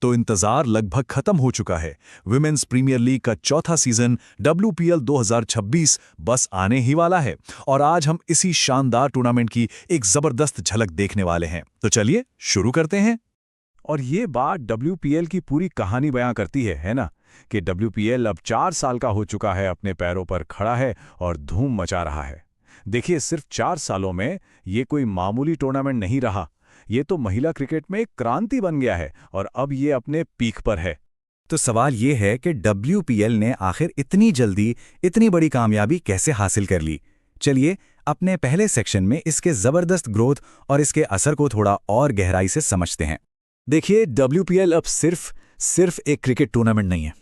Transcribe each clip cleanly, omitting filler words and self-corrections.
तो इंतजार लगभग खत्म हो चुका है। विमेंस प्रीमियर लीग का चौथा सीजन WPL 2026 बस आने ही वाला है और आज हम इसी शानदार टूर्नामेंट की एक जबरदस्त झलक देखने वाले हैं। तो चलिए शुरू करते हैं। और ये बात WPL की पूरी कहानी बयां करती है ना, कि WPL अब 4 साल का हो चुका है, अपने पैरों पर खड़ा है और धूम मचा रहा है। देखिए, सिर्फ 4 सालों में ये कोई मामूली टूर्नामेंट नहीं रहा, ये तो महिला क्रिकेट में एक क्रांति बन गया है और अब ये अपने पीक पर है। तो सवाल ये है कि WPL ने आखिर इतनी जल्दी इतनी बड़ी कामयाबी कैसे हासिल कर ली। चलिए अपने पहले सेक्शन में इसके ज़बरदस्त ग्रोथ और इसके असर को थोड़ा और गहराई से समझते हैं। देखिए, WPL अब सिर्फ एक क्रिकेट टूर्नामेंट नहीं है।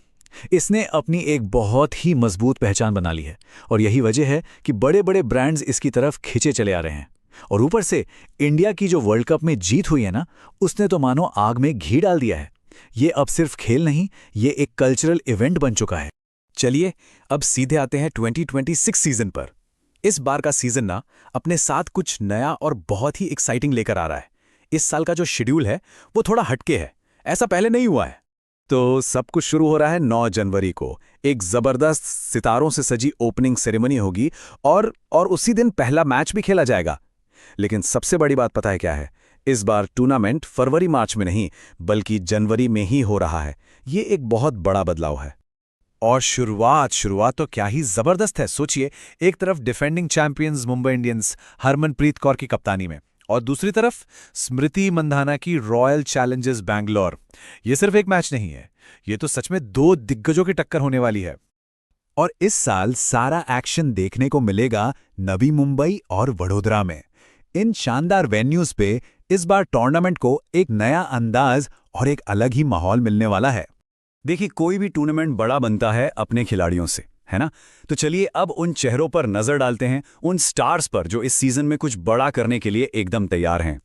इसने अपनी एक बहुत ही मजबूत पहचान बना ली है और यही वजह है कि बड़े बड़े ब्रांड्स इसकी तरफ खिंचे चले आ रहे हैं। और ऊपर से इंडिया की जो वर्ल्ड कप में जीत हुई है ना, उसने तो मानो आग में घी डाल दिया है। ये अब सिर्फ खेल नहीं, ये एक कल्चरल इवेंट बन चुका है। चलिए अब सीधे आते हैं 2026 सीजन पर। इस बार का सीजन ना अपने साथ कुछ नया और बहुत ही एक्साइटिंग लेकर आ रहा है। इस साल का जो शेड्यूल है वो थोड़ा हटके है, ऐसा पहले नहीं हुआ है। तो सब कुछ शुरू हो रहा है 9 जनवरी को। एक जबरदस्त सितारों से सजी ओपनिंग सेरेमनी होगी और उसी दिन पहला मैच भी खेला जाएगा। लेकिन सबसे बड़ी बात पता है क्या है? इस बार टूर्नामेंट फरवरी मार्च में नहीं बल्कि जनवरी में ही हो रहा है। ये एक बहुत बड़ा बदलाव है। और शुरुआत तो क्या ही जबरदस्त है। सोचिए, एक तरफ defending champions Mumbai Indians Harmanpreet Kaur की कप्तानी में और दूसरी तरफ स्मृति मंधाना की रॉयल चैलेंजर्स बैंगलोर। ये सिर्फ एक मैच नहीं है, ये तो सच में 2 दिग्गजों की टक्कर होने वाली है। और इस साल सारा एक्शन देखने को मिलेगा नवी मुंबई और वडोदरा में। इन शानदार वेन्यूज पे इस बार टूर्नामेंट को एक नया अंदाज और एक अलग ही माहौल मिलने वाला है। देखिए, कोई भी टूर्नामेंट बड़ा बनता है अपने खिलाड़ियों से, है ना? तो चलिए अब उन चेहरों पर नजर डालते हैं, उन स्टार्स पर जो इस सीजन में कुछ बड़ा करने के लिए एकदम तैयार हैं।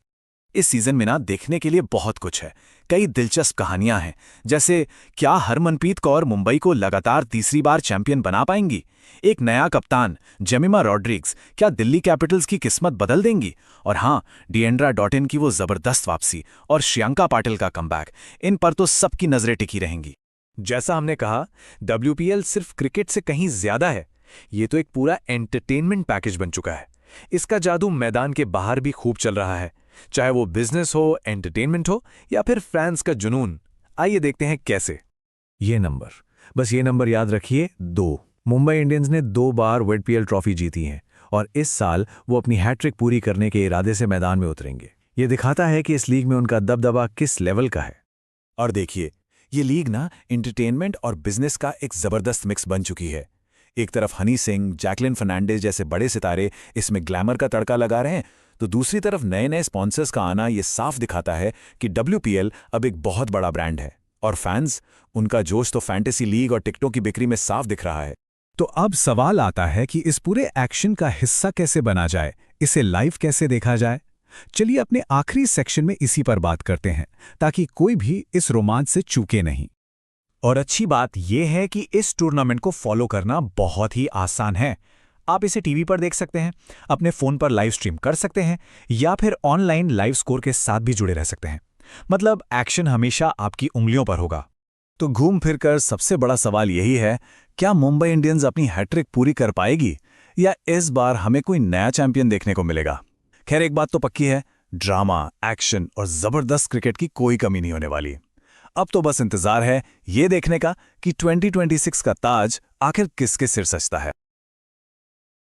इस सीजन में ना देखने के लिए बहुत कुछ है। कई दिलचस्प कहानियां हैं, जैसे क्या हरमनप्रीत कौर मुंबई को लगातार तीसरी बार चैंपियन बना पाएंगी? एक नया कप्तान जेमिमा रॉड्रिग्स क्या दिल्ली कैपिटल्स की किस्मत बदल देंगी? और हाँ, डिएंड्रा डॉटिन की वो जबरदस्त वापसी और श्रियंका पाटिल का कमबैक, इन पर तो सबकी नजरें टिकी रहेंगी। जैसा हमने कहा, WPL सिर्फ क्रिकेट से कहीं ज्यादा है। ये तो एक पूरा एंटरटेनमेंट पैकेज बन चुका है। इसका जादू मैदान के बाहर भी खूब चल रहा है, चाहे वो बिजनेस हो, एंटरटेनमेंट हो या फिर फैंस का जुनून। आइए देखते हैं कैसे। ये नंबर याद रखिए, 2। मुंबई इंडियंस ने 2 बार WPL ट्रॉफी जीती है और इस साल वो अपनी हैट्रिक पूरी करने के इरादे से मैदान में उतरेंगे। ये दिखाता है कि इस लीग में उनका दबदबा किस लेवल का है। और देखिए, ये लीग ना एंटरटेनमेंट और बिजनेस का एक जबरदस्त मिक्स बन चुकी है। एक तरफ हनी सिंह, जैकलिन फर्नांडिस जैसे बड़े सितारे इसमें ग्लैमर का तड़का लगा रहे हैं, तो दूसरी तरफ नए नए स्पॉन्सर्स का आना ये साफ दिखाता है कि WPL अब एक बहुत बड़ा ब्रांड है। और फैंस, उनका जोश तो फैंटेसी लीग और टिकटों की बिक्री में साफ दिख रहा है। तो अब सवाल आता है कि इस पूरे एक्शन का हिस्सा कैसे बना जाए, इसे लाइव कैसे देखा जाए। चलिए अपने आखिरी सेक्शन में इसी पर बात करते हैं, ताकि कोई भी इस रोमांच से चूके नहीं। और अच्छी बात यह है कि इस टूर्नामेंट को फॉलो करना बहुत ही आसान है। आप इसे टीवी पर देख सकते हैं, अपने फोन पर लाइव स्ट्रीम कर सकते हैं या फिर ऑनलाइन लाइव स्कोर के साथ भी जुड़े रह सकते हैं। मतलब एक्शन हमेशा आपकी उंगलियों पर होगा। तो घूम फिरकर सबसे बड़ा सवाल यही है, क्या मुंबई इंडियंस अपनी हैट्रिक पूरी कर पाएगी या इस बार हमें कोई नया चैंपियन देखने को मिलेगा? खैर, एक बात तो पक्की है, ड्रामा, एक्शन और जबरदस्त क्रिकेट की कोई कमी नहीं होने वाली। अब तो बस इंतजार है ये देखने का कि 2026 का ताज आखिर किसके सिर सजता है।